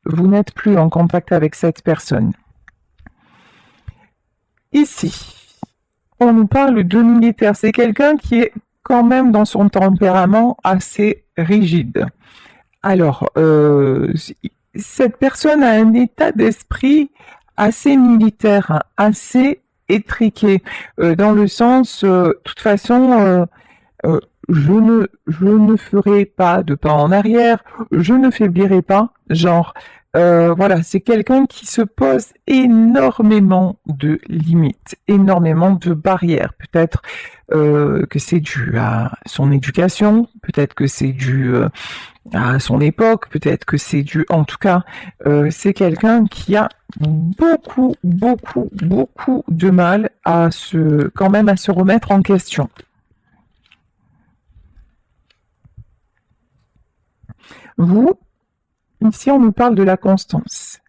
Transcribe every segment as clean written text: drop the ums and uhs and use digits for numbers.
vous n'êtes plus en contact avec cette personne. Ici, on nous parle de militaire. C'est quelqu'un qui est quand même dans son tempérament assez rigide. Alors, cette personne a un état d'esprit assez militaire, hein, assez étriqué, dans le sens, de toute façon, je ne ferai pas de pas en arrière, je ne faiblirai pas, genre, voilà, c'est quelqu'un qui se pose énormément de limites, énormément de barrières. Peut-être que c'est dû à son éducation, peut-être que c'est dû à son époque, peut-être que c'est dû, en tout cas, c'est quelqu'un qui a beaucoup de mal à quand même à se remettre en question. Vous, ici, on nous parle de la constance.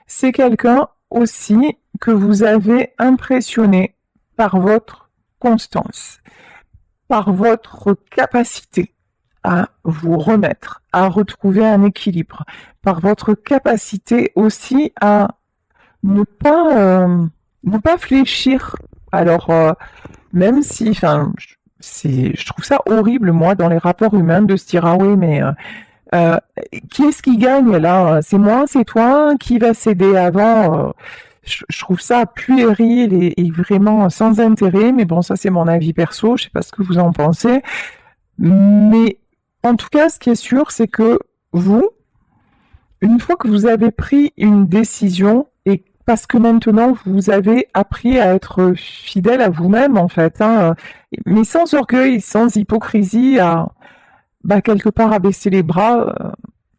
C'est quelqu'un aussi que vous avez impressionné par votre constance, par votre capacité à vous remettre, à retrouver un équilibre, par votre capacité aussi à ne pas, ne pas fléchir. Alors, même si, enfin, je trouve ça horrible, moi, dans les rapports humains, de se dire, ah oui, mais euh, qui est-ce qui gagne là? C'est moi, c'est toi? Qui va céder avant? Je trouve ça puéril et vraiment sans intérêt, mais bon, ça c'est mon avis perso, je sais pas ce que vous en pensez. Mais en tout cas, ce qui est sûr, c'est que vous, une fois que vous avez pris une décision, et parce que maintenant vous avez appris à être fidèle à vous-même, en fait, hein, mais sans orgueil, sans hypocrisie, à bah, quelque part à baisser les bras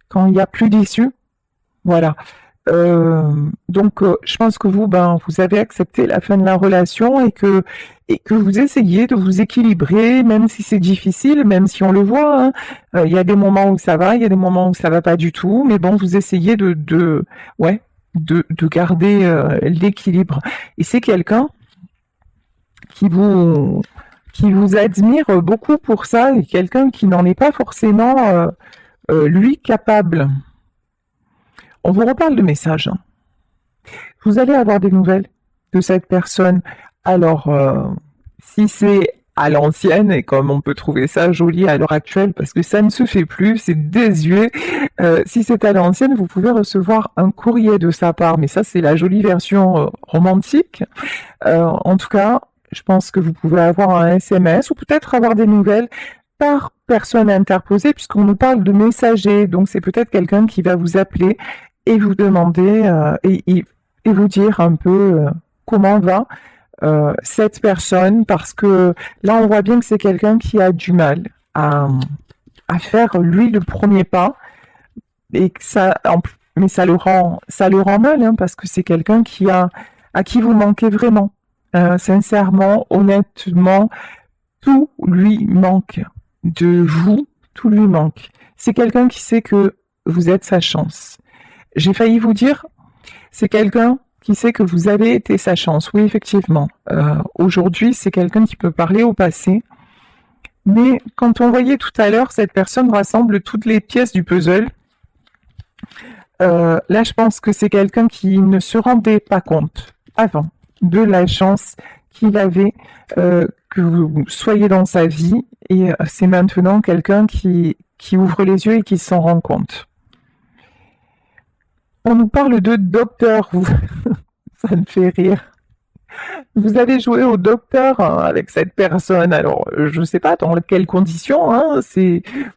quand il n'y a plus d'issue. Voilà. Donc, je pense que vous, ben, vous avez accepté la fin de la relation et que vous essayez de vous équilibrer, même si c'est difficile, même si on le voit, hein. Il y a des moments où ça va, il y a des moments où ça va pas du tout, mais bon, vous essayez ouais, de garder l'équilibre. Et c'est quelqu'un qui vous, qui vous admire beaucoup pour ça, et quelqu'un qui n'en est pas forcément, lui, capable. On vous reparle de messages, hein. Vous allez avoir des nouvelles de cette personne. Alors, si c'est à l'ancienne, et comme on peut trouver ça joli à l'heure actuelle, parce que ça ne se fait plus, c'est désuet, si c'est à l'ancienne, vous pouvez recevoir un courrier de sa part, mais ça c'est la jolie version romantique. En tout cas, je pense que vous pouvez avoir un SMS ou peut-être avoir des nouvelles par personne interposée, puisqu'on nous parle de messager, donc c'est peut-être quelqu'un qui va vous appeler et vous demander et vous dire un peu comment va cette personne, parce que là on voit bien que c'est quelqu'un qui a du mal à faire lui le premier pas, et que mais ça le rend mal, hein, parce que c'est quelqu'un à qui vous manquez vraiment. Sincèrement, honnêtement, tout lui manque de vous, tout lui manque. C'est quelqu'un qui sait que vous êtes sa chance. J'ai failli vous dire, c'est quelqu'un qui sait que vous avez été sa chance. Oui, effectivement. Aujourd'hui, c'est quelqu'un qui peut parler au passé. Mais quand on voyait tout à l'heure, cette personne rassemble toutes les pièces du puzzle. Là, je pense que c'est quelqu'un qui ne se rendait pas compte avant de la chance qu'il avait que vous soyez dans sa vie. Et c'est maintenant quelqu'un qui ouvre les yeux et qui s'en rend compte. On nous parle de docteur, vous. Ça me fait rire. Vous avez joué au docteur, hein, avec cette personne. Alors, je ne sais pas dans quelles conditions, hein,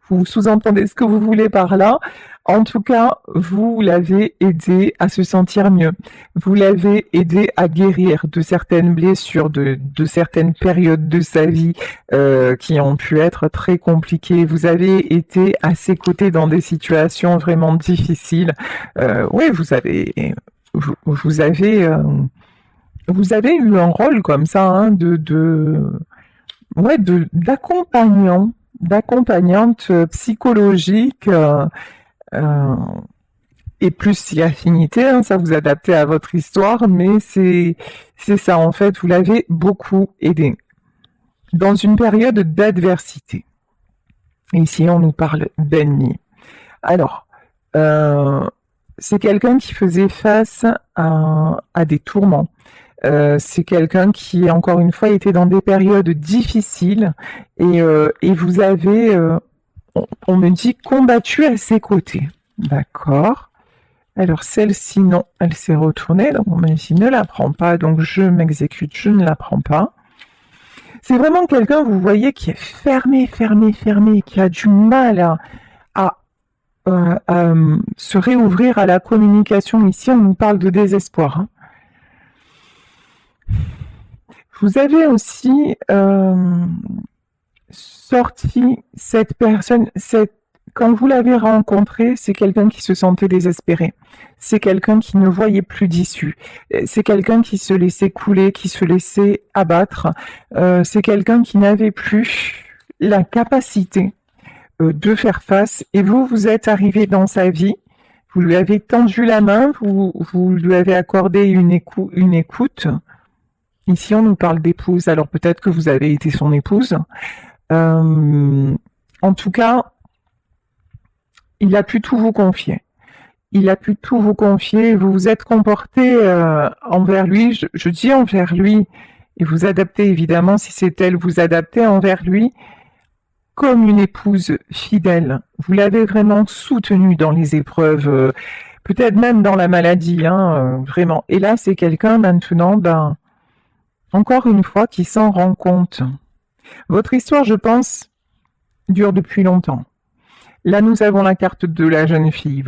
vous sous-entendez ce que vous voulez par là. En tout cas, vous l'avez aidé à se sentir mieux. Vous l'avez aidé à guérir de certaines blessures, de certaines périodes de sa vie qui ont pu être très compliquées. Vous avez été à ses côtés dans des situations vraiment difficiles. Oui, vous avez vous avez eu un rôle comme ça, hein, ouais, d'accompagnant, d'accompagnante psychologique, euh, et plus si affinité, hein, ça vous adaptez à votre histoire, mais c'est ça en fait, vous l'avez beaucoup aidé dans une période d'adversité. Ici, on nous parle d'ennemis. Alors, euh, c'est quelqu'un qui faisait face à des tourments. C'est quelqu'un qui, encore une fois, était dans des périodes difficiles et vous avez, on me dit, combattu à ses côtés. D'accord. Alors celle-ci, non, elle s'est retournée, donc on m'a dit ne la prends pas, donc je m'exécute, je ne la prends pas. C'est vraiment quelqu'un, vous voyez, qui est fermé, qui a du mal à se réouvrir à la communication. Ici, on nous parle de désespoir. Hein. Vous avez aussi sorti cette personne, quand vous l'avez rencontré, c'est quelqu'un qui se sentait désespéré. C'est quelqu'un qui ne voyait plus d'issue. C'est quelqu'un qui se laissait couler, qui se laissait abattre. C'est quelqu'un qui n'avait plus la capacité de faire face. Et vous êtes arrivé dans sa vie. Vous lui avez tendu la main, vous lui avez accordé une écoute. Ici, on nous parle d'épouse, alors peut-être que vous avez été son épouse. En tout cas, il a pu tout vous confier. Il a pu tout vous confier. Vous vous êtes comporté envers lui. Je dis envers lui, et vous adaptez évidemment, si c'est elle, vous adaptez envers lui comme une épouse fidèle. Vous l'avez vraiment soutenu dans les épreuves, peut-être même dans la maladie, hein, vraiment. Et là, c'est quelqu'un maintenant, encore une fois, qui s'en rend compte. Votre histoire, je pense, dure depuis longtemps. Là, nous avons la carte de la jeune fille.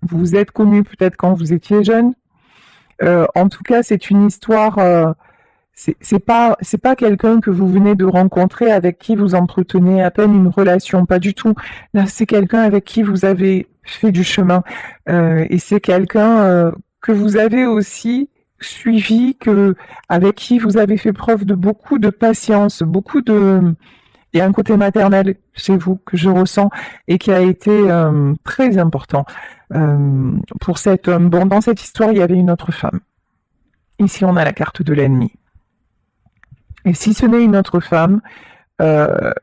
Vous êtes connu peut-être quand vous étiez jeune. En tout cas, c'est une histoire. C'est pas quelqu'un que vous venez de rencontrer avec qui vous entretenez à peine une relation, pas du tout. Là, c'est quelqu'un avec qui vous avez fait du chemin et c'est quelqu'un que vous avez aussi suivi, avec qui vous avez fait preuve de beaucoup de patience, il y a un côté maternel chez vous que je ressens et qui a été très important pour cet homme. Bon, dans cette histoire, il y avait une autre femme. Ici, on a la carte de l'ennemi. Et si ce n'est une autre femme, il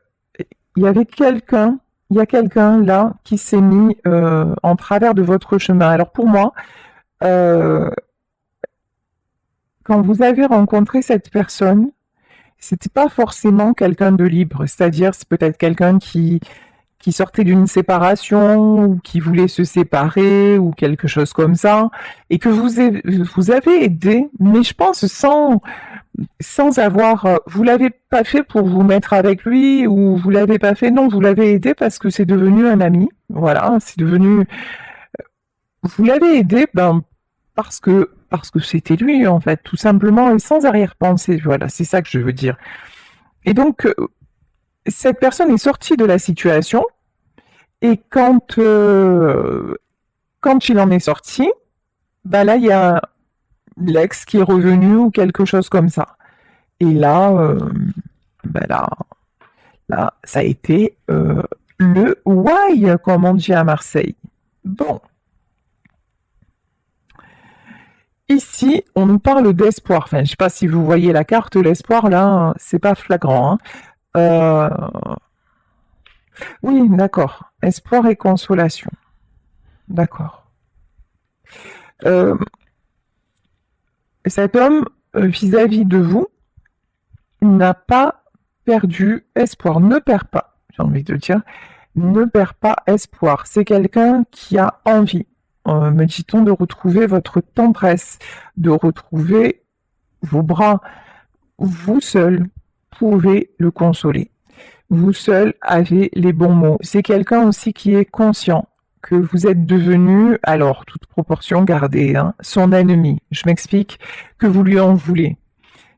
y a quelqu'un là qui s'est mis en travers de votre chemin. Alors pour moi, quand vous avez rencontré cette personne, c'était pas forcément quelqu'un de libre, c'est-à-dire c'est peut-être quelqu'un qui sortait d'une séparation ou qui voulait se séparer ou quelque chose comme ça, et que vous avez aidé, mais je pense sans avoir, vous l'avez pas fait pour vous mettre avec lui ou vous l'avez pas fait, non, vous l'avez aidé parce que c'est devenu un ami, voilà, vous l'avez aidé, parce que c'était lui en fait, tout simplement et sans arrière-pensée, voilà, c'est ça que je veux dire. Et donc cette personne est sortie de la situation et quand il en est sorti, là il y a l'ex qui est revenu ou quelque chose comme ça. Et là, là, ça a été le why, comme on dit à Marseille. Bon. Ici, on nous parle d'espoir. Enfin, je ne sais pas si vous voyez la carte, l'espoir, là, c'est pas flagrant. Hein. Oui, d'accord. Espoir et consolation. D'accord. Cet homme, vis-à-vis de vous, n'a pas perdu espoir. Ne perd pas, j'ai envie de dire. Ne perd pas espoir. C'est quelqu'un qui a envie, me dit-on, de retrouver votre tendresse, de retrouver vos bras. Vous seul pouvez le consoler. Vous seul avez les bons mots. C'est quelqu'un aussi qui est conscient que vous êtes devenu, alors toute proportion gardée, hein, son ennemi. Je m'explique, que vous lui en voulez.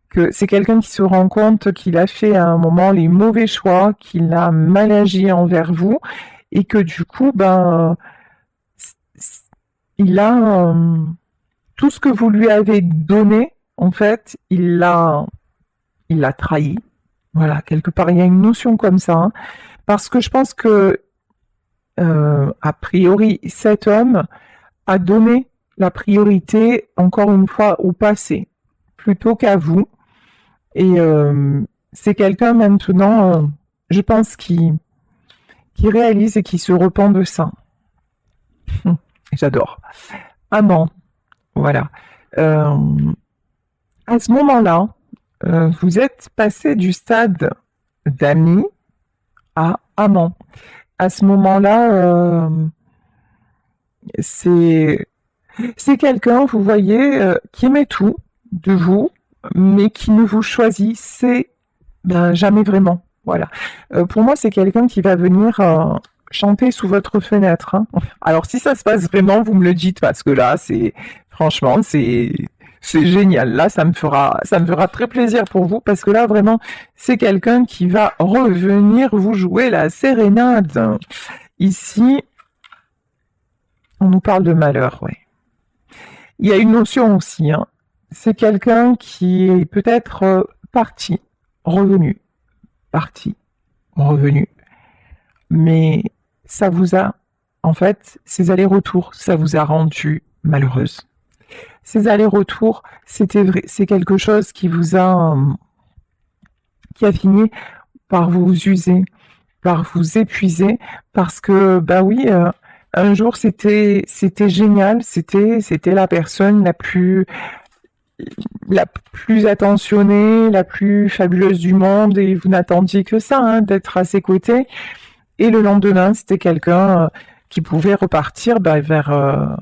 Que c'est quelqu'un qui se rend compte qu'il a fait à un moment les mauvais choix, qu'il a mal agi envers vous, et que du coup, il a tout ce que vous lui avez donné, en fait, il l'a trahi. Voilà, quelque part, il y a une notion comme ça, hein, parce que je pense que a priori, cet homme a donné la priorité, encore une fois, au passé, plutôt qu'à vous. Et c'est quelqu'un maintenant, je pense, qui réalise et qui se repent de ça. J'adore. Amant, voilà. Euh, à ce moment-là, vous êtes passé du stade d'ami à amant. À ce moment-là, c'est c'est quelqu'un, vous voyez, qui aimait tout de vous, mais qui ne vous choisissait ben, jamais vraiment. Voilà. Pour moi, c'est quelqu'un qui va venir chanter sous votre fenêtre, hein. Alors, si ça se passe vraiment, vous me le dites parce que là, c'est franchement, c'est génial. Là, ça me fera très plaisir pour vous parce que là, vraiment, c'est quelqu'un qui va revenir vous jouer la sérénade. Ici, on nous parle de malheur, ouais. Il y a une notion aussi, hein. C'est quelqu'un qui est peut-être parti, revenu, parti, revenu. Mais ça vous a, en fait, ces allers-retours, ça vous a rendu malheureuse. Ces allers-retours, c'était vrai, c'est quelque chose qui a fini par vous user, par vous épuiser, parce que, bah oui, un jour c'était génial, c'était la personne la plus attentionnée, la plus fabuleuse du monde, et vous n'attendiez que ça, hein, d'être à ses côtés. Et le lendemain, c'était quelqu'un qui pouvait repartir bah, vers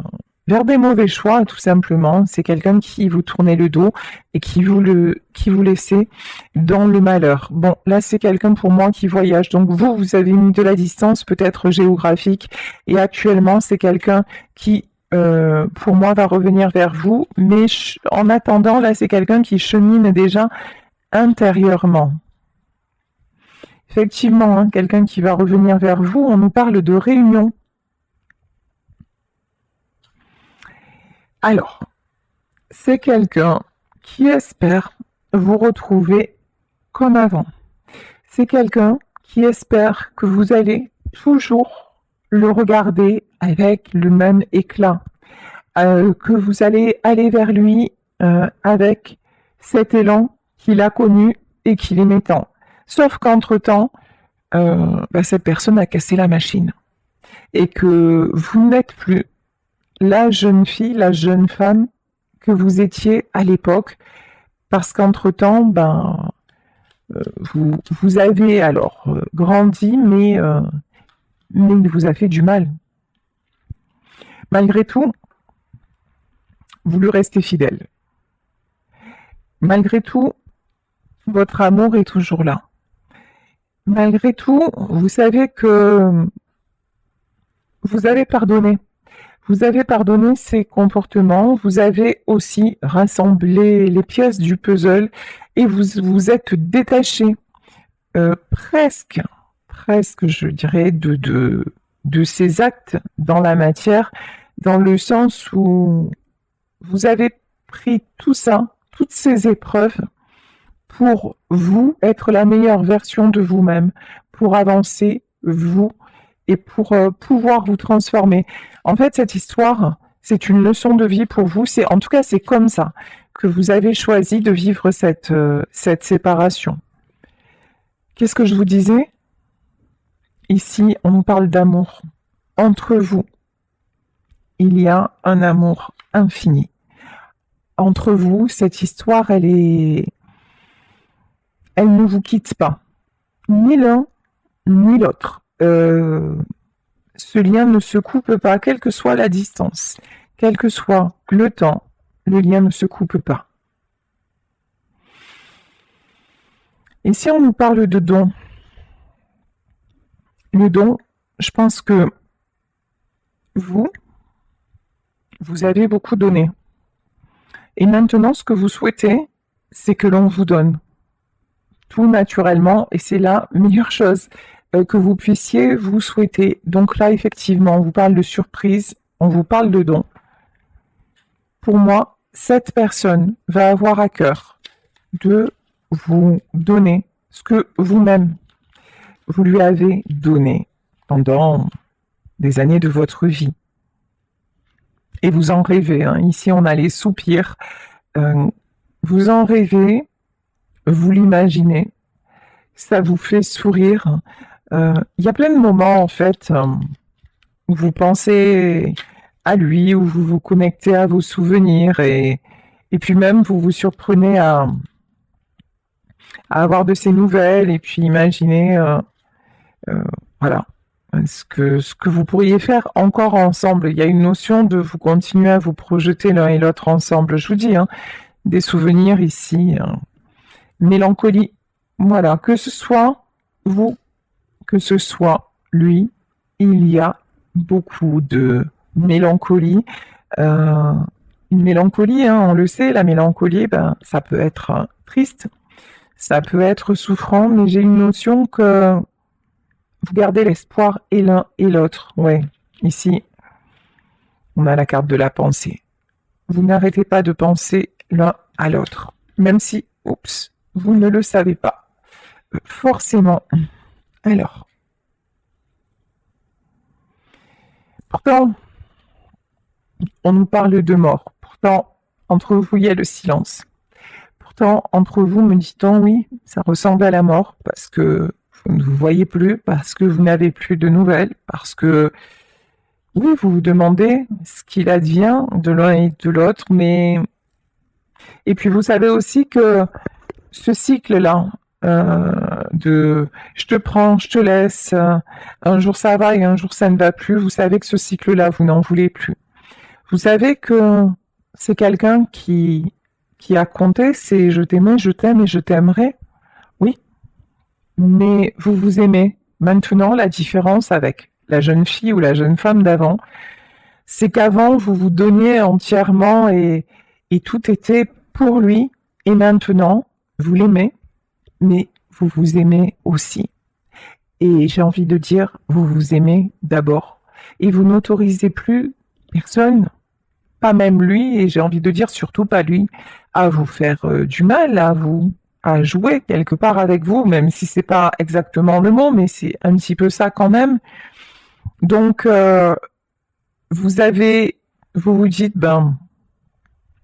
des mauvais choix, tout simplement. C'est quelqu'un qui vous tournait le dos et qui vous laissait dans le malheur. Bon, là, c'est quelqu'un pour moi qui voyage. Donc vous avez mis de la distance, peut-être géographique, et actuellement, c'est quelqu'un qui pour moi, va revenir vers vous, mais en attendant, là, c'est quelqu'un qui chemine déjà intérieurement. Effectivement, hein, quelqu'un qui va revenir vers vous, on nous parle de réunion. Alors, c'est quelqu'un qui espère vous retrouver comme avant. C'est quelqu'un qui espère que vous allez toujours le regarder avec le même éclat, que vous allez aller vers lui avec cet élan qu'il a connu et qu'il aimait tant. Sauf qu'entre-temps, bah, cette personne a cassé la machine et que vous n'êtes plus la jeune fille, la jeune femme que vous étiez à l'époque, parce qu'entre-temps, ben, vous avez alors grandi, mais il vous a fait du mal. Malgré tout, vous lui restez fidèle. Malgré tout, votre amour est toujours là. Malgré tout, vous savez que vous avez pardonné. Vous avez pardonné ses comportements, vous avez aussi rassemblé les pièces du puzzle et vous vous êtes détaché presque, je dirais, de ces actes dans la matière, dans le sens où vous avez pris tout ça, toutes ces épreuves, pour vous être la meilleure version de vous-même, pour avancer, vous, et pour pouvoir vous transformer. En fait, cette histoire, c'est une leçon de vie pour vous. En tout cas, c'est comme ça que vous avez choisi de vivre cette séparation. Qu'est-ce que je vous disais? Ici, on nous parle d'amour. Entre vous, il y a un amour infini. Entre vous, cette histoire, elle ne vous quitte pas. Ni l'un, ni l'autre. Ce lien ne se coupe pas, quelle que soit la distance, quel que soit le temps, le lien ne se coupe pas. Et si on nous parle de don, le don, je pense que vous avez beaucoup donné. Et maintenant, ce que vous souhaitez, c'est que l'on vous donne tout naturellement, et c'est la meilleure chose que vous puissiez vous souhaiter. Donc là, effectivement, on vous parle de surprise, on vous parle de don. Pour moi, cette personne va avoir à cœur de vous donner ce que vous-même, vous lui avez donné pendant des années de votre vie. Et vous en rêvez, hein. Ici, on a les soupirs. Vous en rêvez, vous l'imaginez, ça vous fait sourire. Il y a plein de moments, en fait, où vous pensez à lui, ou vous vous connectez à vos souvenirs, et puis même vous vous surprenez à avoir de ses nouvelles, et puis imaginez, euh, voilà, ce que vous pourriez faire encore ensemble. Il y a une notion de vous continuer à vous projeter l'un et l'autre ensemble. Je vous dis, hein, des souvenirs ici, mélancolie. Voilà, que ce soit vous, que ce soit lui, il y a beaucoup de mélancolie. Euh, une mélancolie, hein, on le sait, la mélancolie, ben, ça peut être triste, ça peut être souffrant, mais j'ai une notion que vous gardez l'espoir et l'un et l'autre. Ouais, ici, on a la carte de la pensée. Vous n'arrêtez pas de penser l'un à l'autre, même si, oups, vous ne le savez pas. Forcément. Alors, pourtant, on nous parle de mort. Pourtant, entre vous, il y a le silence. Pourtant, entre vous, me dit-on, oui, ça ressemble à la mort, parce que vous ne vous voyez plus, parce que vous n'avez plus de nouvelles, parce que, oui, vous vous demandez ce qu'il advient de l'un et de l'autre, mais... Et puis, vous savez aussi que ce cycle-là, de je te prends, je te laisse, un jour ça va et un jour ça ne va plus, vous savez que ce cycle-là, vous n'en voulez plus. Vous savez que c'est quelqu'un qui a compté, c'est je t'aimais, je t'aime et je t'aimerai. Oui, mais vous vous aimez. Maintenant, la différence avec la jeune fille ou la jeune femme d'avant, c'est qu'avant, vous vous donniez entièrement et tout était pour lui. Et maintenant, vous l'aimez, mais vous vous aimez aussi. Et j'ai envie de dire, vous vous aimez d'abord. Et vous n'autorisez plus personne, pas même lui, et j'ai envie de dire surtout pas lui, à vous faire du mal, à jouer quelque part avec vous, même si c'est pas exactement le mot, mais c'est un petit peu ça quand même. Donc vous avez, vous vous dites, ben,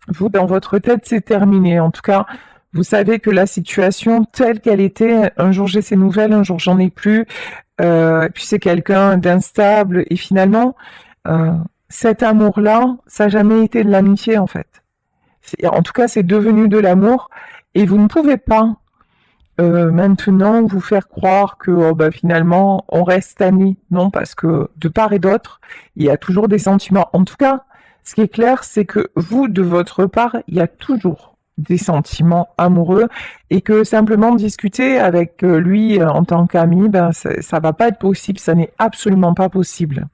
vous dans votre tête c'est terminé. En tout cas, vous savez que la situation telle qu'elle était, un jour j'ai ces nouvelles, un jour j'en ai plus, puis c'est quelqu'un d'instable, et finalement, euh, cet amour-là, ça n'a jamais été de l'amitié en fait. En tout cas, c'est devenu de l'amour, et vous ne pouvez pas maintenant vous faire croire que oh, bah, finalement on reste amis. Non, parce que de part et d'autre, il y a toujours des sentiments. En tout cas, ce qui est clair, c'est que vous, de votre part, il y a toujours des sentiments amoureux, et que simplement discuter avec lui en tant qu'ami, ben, ça va pas être possible, ça n'est absolument pas possible.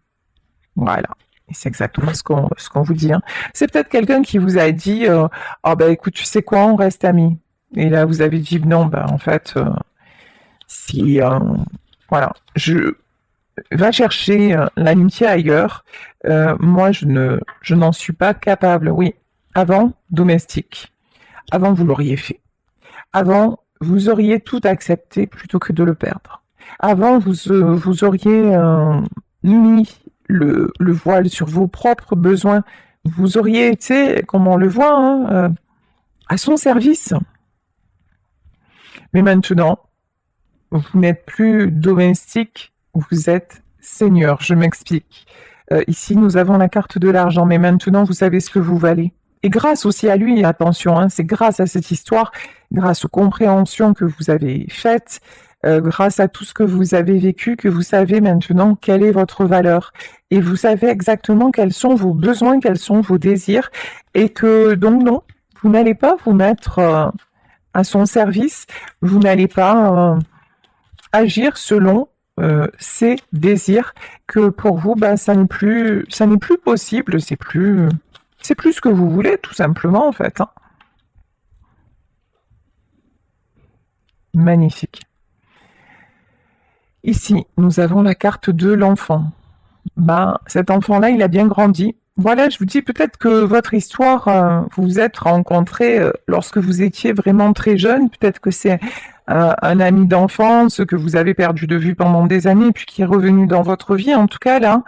Voilà. Et c'est exactement ce qu'on vous dit, hein. C'est peut-être quelqu'un qui vous a dit oh, ben écoute, tu sais quoi, on reste amis. Et là, vous avez dit non, ben en fait, si voilà, je va chercher l'amitié ailleurs. Moi, je n'en suis pas capable. Oui, avant domestique, avant vous l'auriez fait. Avant, vous auriez tout accepté plutôt que de le perdre. Avant, vous auriez mis le voile sur vos propres besoins. Vous auriez été, comme on le voit, hein, à son service. Mais maintenant, vous n'êtes plus domestique, vous êtes seigneur. Je m'explique. Ici, nous avons la carte de l'argent, mais maintenant, vous savez ce que vous valez. Et grâce aussi à lui, attention, hein, c'est grâce à cette histoire, grâce aux compréhensions que vous avez faites, grâce à tout ce que vous avez vécu, que vous savez maintenant quelle est votre valeur. Et vous savez exactement quels sont vos besoins, quels sont vos désirs. Et que donc non, vous n'allez pas vous mettre à son service, vous n'allez pas agir selon ses désirs, que pour vous, ben, ça n'est plus possible, c'est plus ce que vous voulez, tout simplement, en fait, hein. Magnifique. Ici, nous avons la carte de l'enfant. Ben, cet enfant-là, il a bien grandi. Voilà, je vous dis peut-être que votre histoire, vous vous êtes rencontrés lorsque vous étiez vraiment très jeune. Peut-être que c'est un ami d'enfance que vous avez perdu de vue pendant des années, puis qui est revenu dans votre vie. En tout cas, là,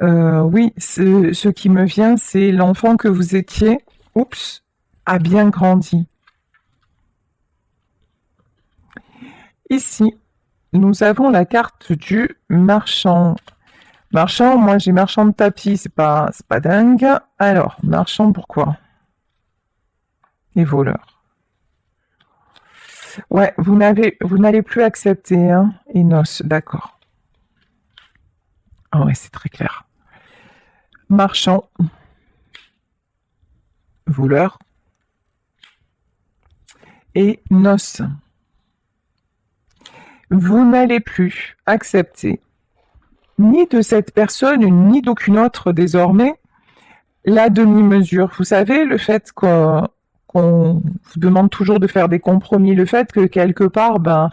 oui, ce qui me vient, c'est l'enfant que vous étiez, oups, a bien grandi. Ici, nous avons la carte du marchand. Marchand, moi j'ai marchand de tapis, c'est pas dingue. Alors, marchand, pourquoi? Et voleur. Ouais, vous n'allez plus accepter, hein, et noces, d'accord. Ah ouais, c'est très clair. Marchand, voleur et noces. Vous n'allez plus accepter ni de cette personne, ni d'aucune autre désormais, la demi-mesure. Vous savez, le fait qu'on vous demande toujours de faire des compromis, le fait que quelque part, ben,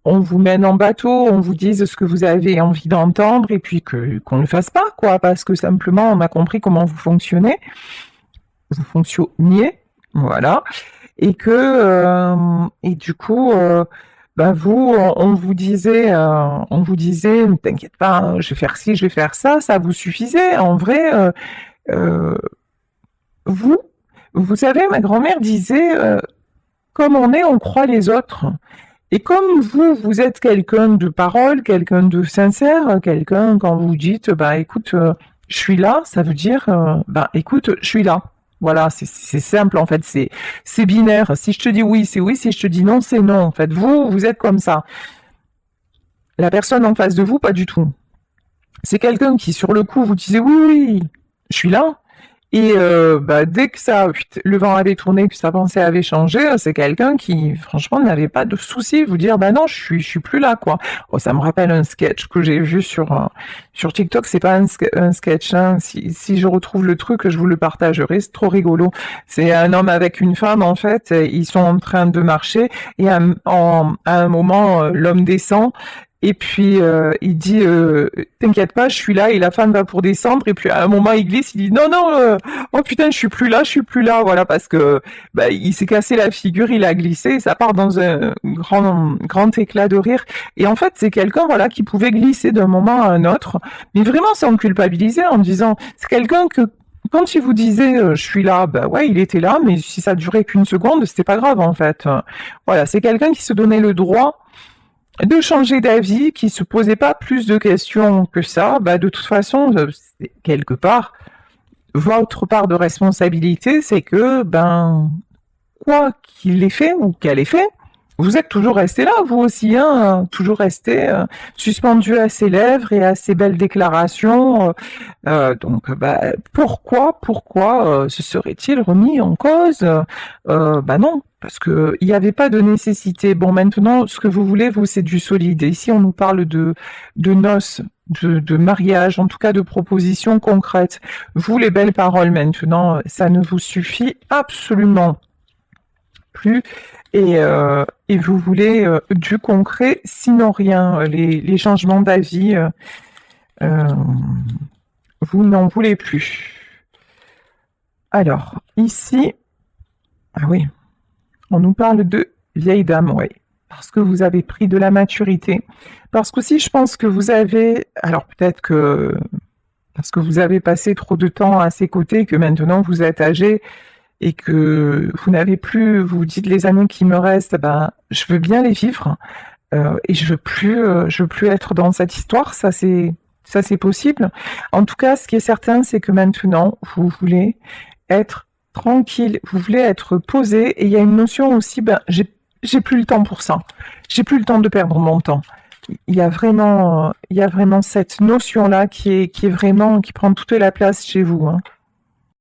on vous mène en bateau, on vous dise ce que vous avez envie d'entendre, et puis qu'on ne le fasse pas, quoi, parce que simplement on a compris comment vous fonctionniez, voilà, et et du coup, bah vous, on vous disait, ne t'inquiète pas, hein, je vais faire ci, je vais faire ça vous suffisait. En vrai, euh, vous, vous savez, ma grand-mère disait, comme on est, on croit les autres. Et comme vous êtes quelqu'un de parole, quelqu'un de sincère, quelqu'un, quand vous dites, bah écoute, je suis là, ça veut dire, bah écoute, je suis là. Voilà, c'est simple en fait, c'est binaire. Si je te dis oui, c'est oui, si je te dis non, c'est non. En fait, vous êtes comme ça. La personne en face de vous, pas du tout. C'est quelqu'un qui, sur le coup, vous disait oui, oui, je suis là. Et bah, dès que le vent avait tourné, que sa pensée avait changé, c'est quelqu'un qui, franchement, n'avait pas de souci vous dire, bah non, je suis plus là, quoi. Oh, ça me rappelle un sketch que j'ai vu sur TikTok. C'est pas un sketch, hein. Si je retrouve le truc, je vous le partagerai. C'est trop rigolo. C'est un homme avec une femme, en fait. Ils sont en train de marcher et à un moment, l'homme descend. Et puis il dit t'inquiète pas, je suis là, et la femme va pour descendre, et puis à un moment il glisse, il dit non non, oh putain, je suis plus là, voilà, parce que bah, il s'est cassé la figure, il a glissé, et ça part dans un grand éclat de rire. Et en fait c'est quelqu'un, voilà, qui pouvait glisser d'un moment à un autre, mais vraiment sans culpabiliser, en disant, c'est quelqu'un que quand il vous disait je suis là, bah ouais, il était là, mais si ça durait qu'une seconde, c'était pas grave en fait. Voilà, c'est quelqu'un qui se donnait le droit de changer d'avis, qui se posait pas plus de questions que ça. Bah, de toute façon, quelque part, votre part de responsabilité, c'est que, ben, quoi qu'il ait fait ou qu'elle ait fait, vous êtes toujours resté là, vous aussi, hein, toujours resté suspendu à ses lèvres et à ses belles déclarations. Donc, bah, pourquoi se serait-il remis en cause? Bah non, parce que il n'y avait pas de nécessité. Bon, maintenant, ce que vous voulez, vous, c'est du solide. Et ici, on nous parle de noces, de mariage, en tout cas de propositions concrètes. Vous, les belles paroles, maintenant, ça ne vous suffit absolument plus. Et vous voulez du concret, sinon rien. Les changements d'avis, euh, vous n'en voulez plus. Alors, ici, ah oui, on nous parle de vieille dame, oui. Parce que vous avez pris de la maturité. Parce qu'aussi, je pense que vous avez, alors peut-être que, parce que vous avez passé trop de temps à ses côtés, que maintenant vous êtes âgé, et que vous n'avez plus, vous vous dites, les années qui me restent, ben, je veux bien les vivre, et je veux plus être dans cette histoire. Ça c'est possible. En tout cas, ce qui est certain, c'est que maintenant, vous voulez être tranquille, vous voulez être posé, et il y a une notion aussi, ben, j'ai plus le temps pour ça. J'ai plus le temps de perdre mon temps. Il y a vraiment cette notion-là qui est vraiment, qui prend toute la place chez vous, hein.